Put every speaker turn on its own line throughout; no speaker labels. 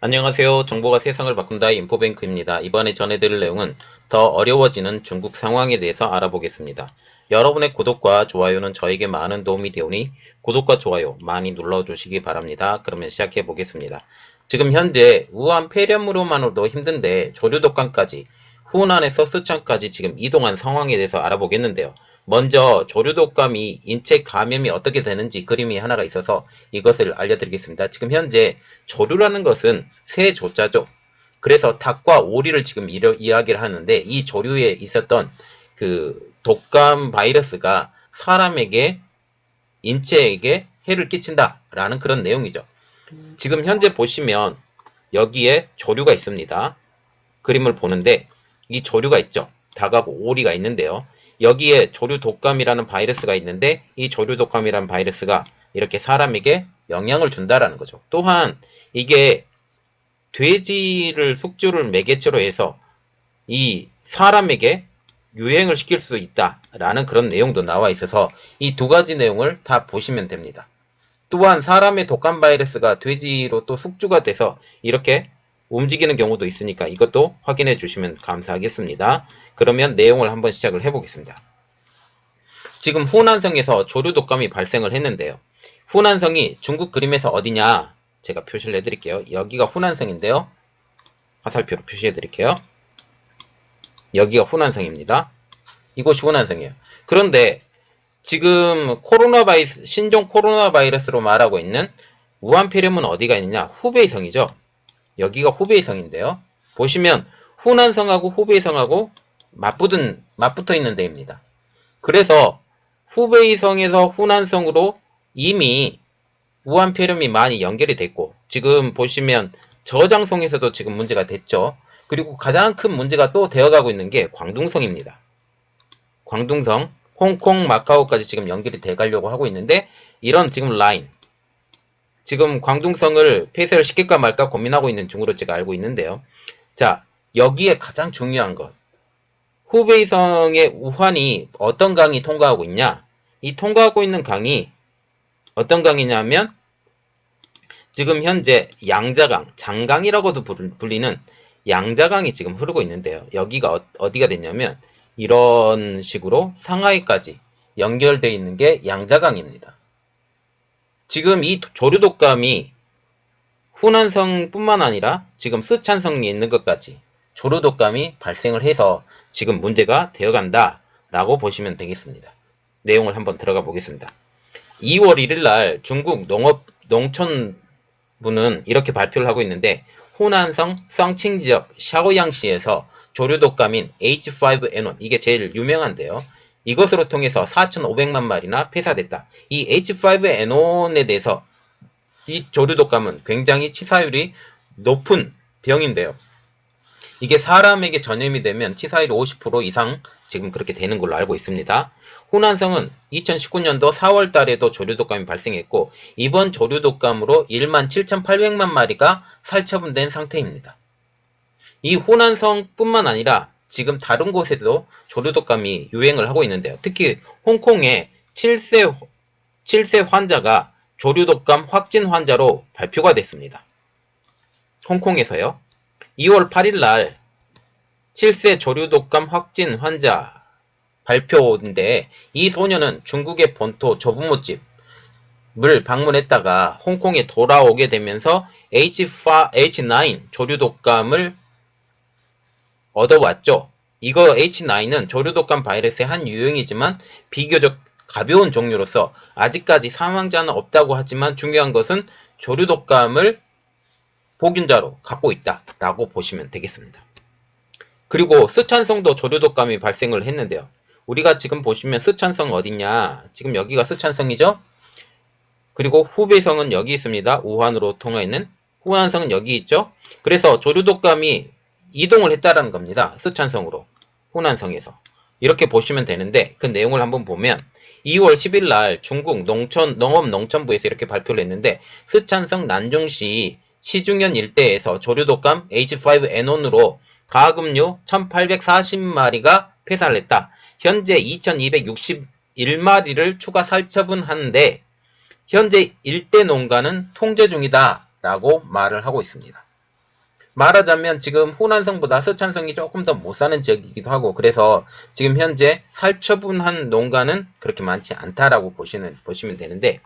안녕하세요. 정보가 세상을 바꾼다 인포뱅크입니다. 이번에 전해드릴 내용은 더 어려워지는 중국 상황에 대해서 알아보겠습니다. 여러분의 구독과 좋아요는 저에게 많은 도움이 되오니 구독과 좋아요 많이 눌러주시기 바랍니다. 그러면 시작해 보겠습니다. 지금 현재 우한 폐렴으로만으로도 힘든데 조류독감까지 후난에서 쓰촨까지 지금 이동한 상황에 대해서 알아보겠는데요. 먼저 조류독감이 인체 감염이 어떻게 되는지 그림이 하나가 있어서 이것을 알려드리겠습니다. 지금 현재 조류라는 것은 새 조자죠. 그래서 닭과 오리를 지금 이야기를 하는데 이 조류에 있었던 그 독감 바이러스가 사람에게 인체에게 해를 끼친다라는 그런 내용이죠. 지금 현재 보시면 여기에 조류가 있습니다. 그림을 보는데 이 조류가 있죠. 닭하고 오리가 있는데요. 여기에 조류 독감이라는 바이러스가 있는데 이 조류 독감이라는 바이러스가 이렇게 사람에게 영향을 준다라는 거죠. 또한 이게 돼지를 숙주를 매개체로 해서 이 사람에게 유행을 시킬 수 있다라는 그런 내용도 나와 있어서 이 두 가지 내용을 다 보시면 됩니다. 또한 사람의 독감 바이러스가 돼지로 또 숙주가 돼서 이렇게 움직이는 경우도 있으니까 이것도 확인해 주시면 감사하겠습니다. 그러면 내용을 한번 시작을 해보겠습니다. 지금 후난성에서 조류 독감이 발생을 했는데요. 후난성이 중국 그림에서 어디냐? 제가 표시를 해드릴게요. 여기가 후난성인데요. 화살표로 표시해 드릴게요. 여기가 후난성입니다. 이곳이 후난성이에요. 그런데 지금 신종 코로나 바이러스로 말하고 있는 우한 폐렴은 어디가 있느냐? 후베이성이죠. 여기가 후베이성인데요. 보시면 후난성하고 후베이성하고 맞붙어 있는 데입니다. 그래서 후베이성에서 후난성으로 이미 우한 폐렴이 많이 연결이 됐고 지금 보시면 저장성에서도 지금 문제가 됐죠. 그리고 가장 큰 문제가 또 되어가고 있는 게 광둥성입니다. 광둥성, 홍콩, 마카오까지 지금 연결이 돼가려고 하고 있는데 이런 지금 라인 지금 광둥성을 폐쇄를 시킬까 말까 고민하고 있는 중으로 제가 알고 있는데요. 자, 여기에 가장 중요한 것 후베이성의 우한이 어떤 강이 통과하고 있냐? 이 통과하고 있는 강이 어떤 강이냐면 지금 현재 양자강, 장강이라고도 불리는 양자강이 지금 흐르고 있는데요. 여기가 어디가 됐냐면 이런 식으로 상하이까지 연결되어 있는 게 양자강입니다. 지금 이 조류독감이 후난성뿐만 아니라 지금 쓰촨성에 있는 것까지 조류독감이 발생을 해서 지금 문제가 되어간다 라고 보시면 되겠습니다. 내용을 한번 들어가 보겠습니다. 2월 1일 날 중국 농촌부는 이렇게 발표를 하고 있는데 호난성 썽칭 지역 샤오양시에서 조류독감인 H5N1 이게 제일 유명한데요. 이것으로 통해서 4,500만 마리나 폐사됐다. 이 H5N1에 대해서 이 조류독감은 굉장히 치사율이 높은 병인데요. 이게 사람에게 전염이 되면 치사율이 50% 이상 지금 그렇게 되는 걸로 알고 있습니다. 후난성은 2019년도 4월 달에도 조류독감이 발생했고 이번 조류독감으로 17,800만 마리가 살처분된 상태입니다. 이 후난성뿐만 아니라 지금 다른 곳에도 조류독감이 유행을 하고 있는데요. 특히 홍콩의 7세 환자가 조류독감 확진 환자로 발표가 됐습니다. 홍콩에서요. 2월 8일 날 7세 조류독감 확진 환자 발표인데 이 소녀는 중국의 본토 조부모집을 방문했다가 홍콩에 돌아오게 되면서 H9 조류독감을 얻어왔죠. 이거 H9은 조류독감 바이러스의 한 유형이지만 비교적 가벼운 종류로서 아직까지 사망자는 없다고 하지만 중요한 것은 조류독감을 보균자로 갖고 있다라고 보시면 되겠습니다. 그리고 쓰촨성도 조류독감이 발생을 했는데요. 우리가 지금 보시면 쓰촨성 어디냐? 지금 여기가 쓰촨성이죠? 그리고 후베이성은 여기 있습니다. 우한으로 통하는 후난성은 여기 있죠? 그래서 조류독감이 이동을 했다라는 겁니다. 쓰촨성으로 후난성에서 이렇게 보시면 되는데 그 내용을 한번 보면 2월 10일 날 중국 농업농촌부에서 이렇게 발표를 했는데 쓰촨성 난중시 시중현 일대에서 조류독감 H5N1으로 가금류 1840마리가 폐사를 했다. 현재 2261마리를 추가 살처분하는데 현재 일대 농가는 통제 중이다 라고 말을 하고 있습니다. 말하자면 지금 호남성보다 서천성이 조금 더 못 사는 지역이기도 하고, 그래서 지금 현재 살처분한 농가는 그렇게 많지 않다라고 보시면 되는데,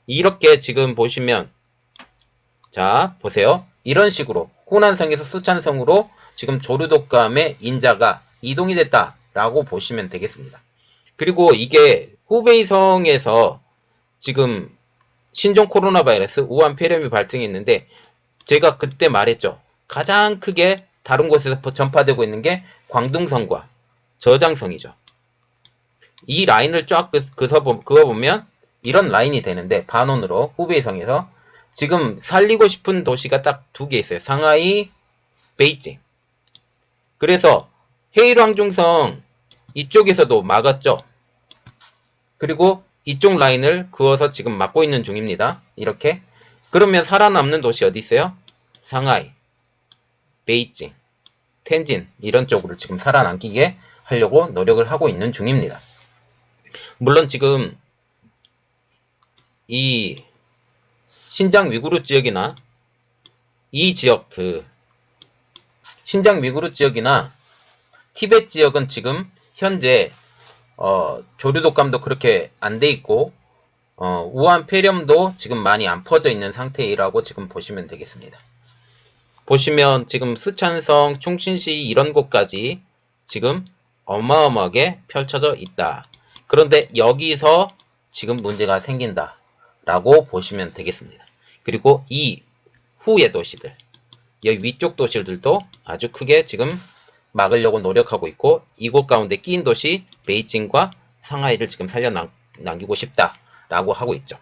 이렇게 지금 보시면, 자 보세요. 이런 식으로 호남성에서 수천성으로 지금 조류독감의 인자가 이동이 됐다라고 보시면 되겠습니다. 그리고 이게 후베이성에서 지금 신종 코로나 바이러스 우한 폐렴이 발생했는데, 제가 그때 말했죠. 가장 크게 다른 곳에서 전파되고 있는 게 광둥성과 저장성이죠. 이 라인을 쫙 그어보면 이런 라인이 되는데, 반원으로 후베이성에서 지금 살리고 싶은 도시가 딱 두 개 있어요. 상하이, 베이징. 그래서 헤이랑중성 이쪽에서도 막았죠. 그리고 이쪽 라인을 그어서 지금 막고 있는 중입니다. 이렇게. 그러면 살아남는 도시 어디 있어요? 상하이, 베이징, 텐진 이런 쪽으로 지금 살아남기게 하려고 노력을 하고 있는 중입니다. 물론 지금 이 신장 위구르 지역이나 이 지역 신장 위구르 지역이나 티벳 지역은 지금 현재 조류독감도 그렇게 안 돼 있고 우한 폐렴도 지금 많이 안 퍼져 있는 상태라고 지금 보시면 되겠습니다. 보시면 지금 스촨성, 충신시 이런 곳까지 지금 어마어마하게 펼쳐져 있다. 그런데 여기서 지금 문제가 생긴다 라고 보시면 되겠습니다. 그리고 이 후의 도시들, 여기 위쪽 도시들도 아주 크게 지금 막으려고 노력하고 있고, 이곳 가운데 끼인 도시 베이징과 상하이를 지금 살려남기고 싶다 라고 하고 있죠.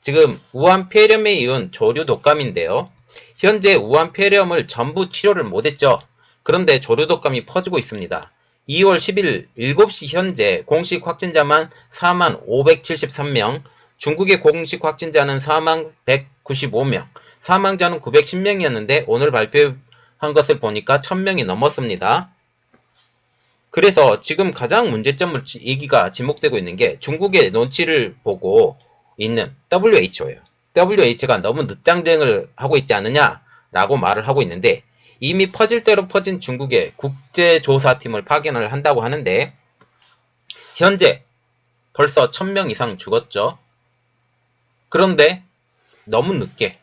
지금 우한 폐렴에 이은 조류 독감인데요. 현재 우한 폐렴을 전부 치료를 못했죠. 그런데 조류 독감이 퍼지고 있습니다. 2월 10일 7시 현재 공식 확진자만 4573명, 중국의 공식 확진자는 4195명, 사망자는 910명이었는데 오늘 발표한 것을 보니까 1000명이 넘었습니다. 그래서 지금 가장 문제점을 얘기가 지목되고 있는 게 중국의 눈치를 보고 있는 WHO예요. WHO가 너무 늦장쟁을 하고 있지 않느냐라고 말을 하고 있는데, 이미 퍼질 대로 퍼진 중국의 국제조사팀을 파견을 한다고 하는데, 현재 벌써 1000명 이상 죽었죠. 그런데 너무 늦게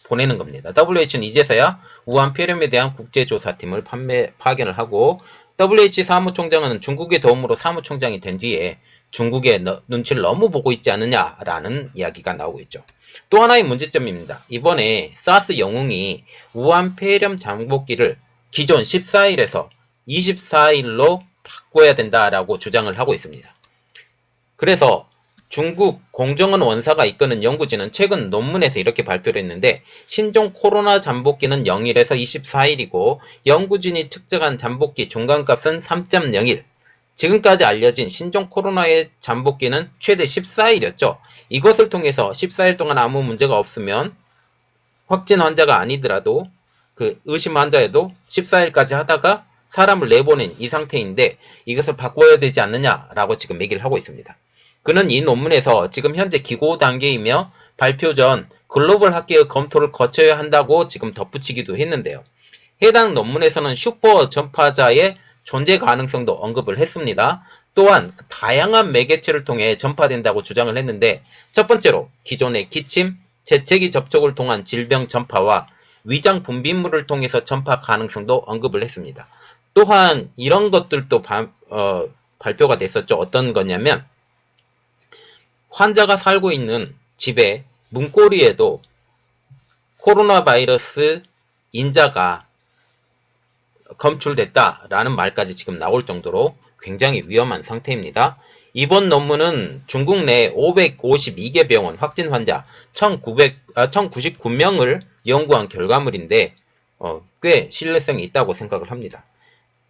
보내는 겁니다. WHO는 이제서야 우한 폐렴에 대한 국제조사팀을 파견을 하고, WHO 사무총장은 중국의 도움으로 사무총장이 된 뒤에 중국의 눈치를 너무 보고 있지 않느냐라는 이야기가 나오고 있죠. 또 하나의 문제점입니다. 이번에 사스 영웅이 우한 폐렴 잠복기를 기존 14일에서 24일로 바꿔야 된다라고 주장을 하고 있습니다. 그래서 중국 공정원 원사가 이끄는 연구진은 최근 논문에서 이렇게 발표를 했는데, 신종 코로나 잠복기는 0일에서 24일이고 연구진이 측정한 잠복기 중간값은 3.01. 지금까지 알려진 신종 코로나의 잠복기는 최대 14일이었죠. 이것을 통해서 14일 동안 아무 문제가 없으면 확진 환자가 아니더라도 그 의심 환자에도 14일까지 하다가 사람을 내보낸 이 상태인데, 이것을 바꿔야 되지 않느냐라고 지금 얘기를 하고 있습니다. 그는 이 논문에서 지금 현재 기고 단계이며 발표 전 글로벌 학계의 검토를 거쳐야 한다고 지금 덧붙이기도 했는데요. 해당 논문에서는 슈퍼 전파자의 존재 가능성도 언급을 했습니다. 또한 다양한 매개체를 통해 전파된다고 주장을 했는데, 첫 번째로 기존의 기침, 재채기 접촉을 통한 질병 전파와 위장 분비물을 통해서 전파 가능성도 언급을 했습니다. 또한 이런 것들도 발표가 됐었죠. 어떤 거냐면, 환자가 살고 있는 집의 문고리에도 코로나 바이러스 인자가 검출됐다라는 말까지 지금 나올 정도로 굉장히 위험한 상태입니다. 이번 논문은 중국 내 552개 병원 확진 환자 1099명을 연구한 결과물인데 꽤 신뢰성이 있다고 생각을 합니다.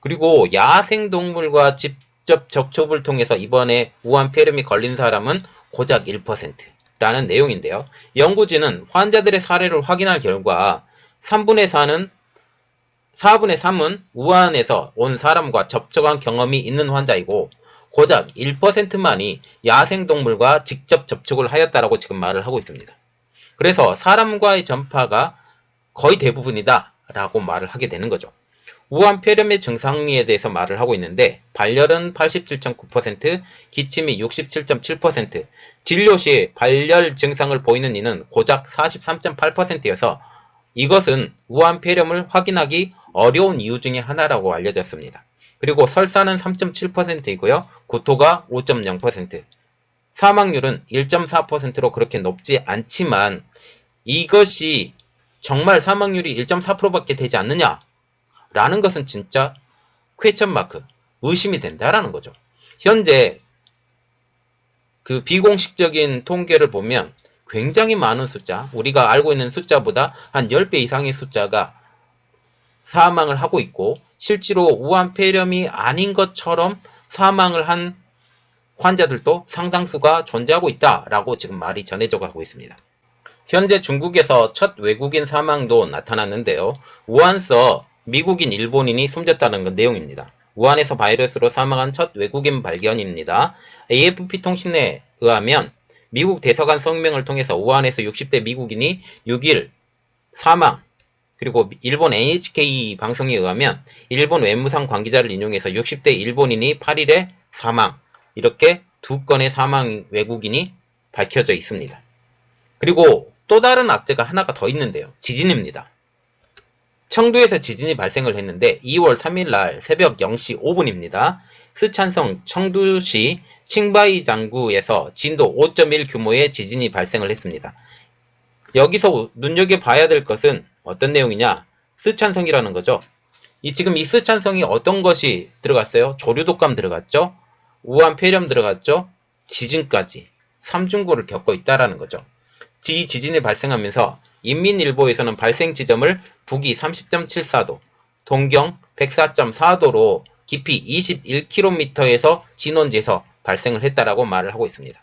그리고 야생동물과 직접 접촉을 통해서 이번에 우한 폐렴이 걸린 사람은 고작 1%라는 내용인데요. 연구진은 환자들의 사례를 확인할 결과 4분의 3은 우한에서 온 사람과 접촉한 경험이 있는 환자이고, 고작 1%만이 야생동물과 직접 접촉을 하였다라고 지금 말을 하고 있습니다. 그래서 사람과의 전파가 거의 대부분이다 라고 말을 하게 되는 거죠. 우한 폐렴의 증상에 대해서 말을 하고 있는데 발열은 87.9%, 기침이 67.7%, 진료 시 발열 증상을 보이는 이는 고작 43.8%여서 이것은 우한 폐렴을 확인하기 어려운 이유 중에 하나라고 알려졌습니다. 그리고 설사는 3.7%이고요. 구토가 5.0%, 사망률은 1.4%로 그렇게 높지 않지만 이것이 정말 사망률이 1.4%밖에 되지 않느냐? 라는 것은 진짜 퀘스천 마크, 의심이 된다라는 거죠. 현재 그 비공식적인 통계를 보면 굉장히 많은 숫자, 우리가 알고 있는 숫자보다 한 10배 이상의 숫자가 사망을 하고 있고 실제로 우한 폐렴이 아닌 것처럼 사망을 한 환자들도 상당수가 존재하고 있다라고 지금 말이 전해져 가고 있습니다. 현재 중국에서 첫 외국인 사망도 나타났는데요. 우한서 미국인 일본인이 숨졌다는 내용입니다. 우한에서 바이러스로 사망한 첫 외국인 발견입니다. AFP 통신에 의하면 미국 대사관 성명을 통해서 우한에서 60대 미국인이 6일 사망, 그리고 일본 NHK 방송에 의하면 일본 외무상 관계자를 인용해서 60대 일본인이 8일에 사망, 이렇게 두 건의 사망 외국인이 밝혀져 있습니다. 그리고 또 다른 악재가 하나가 더 있는데요. 지진입니다. 청두에서 지진이 발생을 했는데 2월 3일 날 새벽 0시 5분입니다. 스촨성 청두시 칭바이 장구에서 진도 5.1 규모의 지진이 발생을 했습니다. 여기서 눈여겨봐야 될 것은 어떤 내용이냐? 스촨성이라는 거죠. 지금 이 스촨성이 어떤 것이 들어갔어요? 조류독감 들어갔죠? 우한 폐렴 들어갔죠? 지진까지 3중고를 겪고 있다라는 거죠. 이 지진이 발생하면서 인민일보에서는 발생 지점을 북위 30.74도, 동경 104.4도로 깊이 21km에서 진원지에서 발생을 했다라고 말을 하고 있습니다.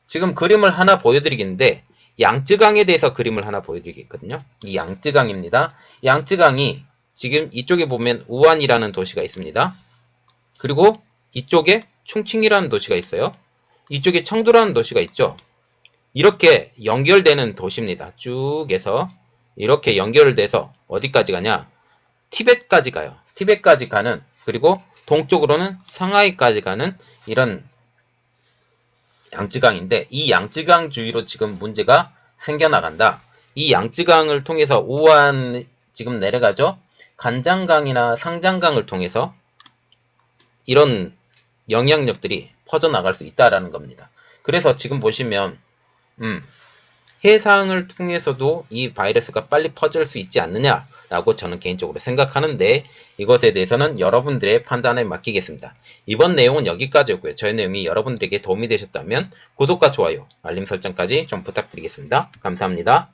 지금 그림을 하나 보여드리겠는데 양쯔강에 대해서 그림을 하나 보여드리겠거든요. 이 양쯔강입니다. 양쯔강이 지금 이쪽에 보면 우한이라는 도시가 있습니다. 그리고 이쪽에 충칭이라는 도시가 있어요. 이쪽에 청두라는 도시가 있죠. 이렇게 연결되는 도시입니다. 쭉 해서 이렇게 연결돼서 어디까지 가냐? 티벳까지 가요. 티벳까지 가는, 그리고 동쪽으로는 상하이까지 가는 이런 양쯔강인데 이 양쯔강 주위로 지금 문제가 생겨나간다. 이 양쯔강을 통해서 우한 지금 내려가죠. 간장강이나 상장강을 통해서 이런 영향력들이 퍼져나갈 수 있다라는 겁니다. 그래서 지금 보시면 해상을 통해서도 이 바이러스가 빨리 퍼질 수 있지 않느냐라고 저는 개인적으로 생각하는데 이것에 대해서는 여러분들의 판단에 맡기겠습니다. 이번 내용은 여기까지였고요. 저의 내용이 여러분들에게 도움이 되셨다면 구독과 좋아요, 알림 설정까지 좀 부탁드리겠습니다. 감사합니다.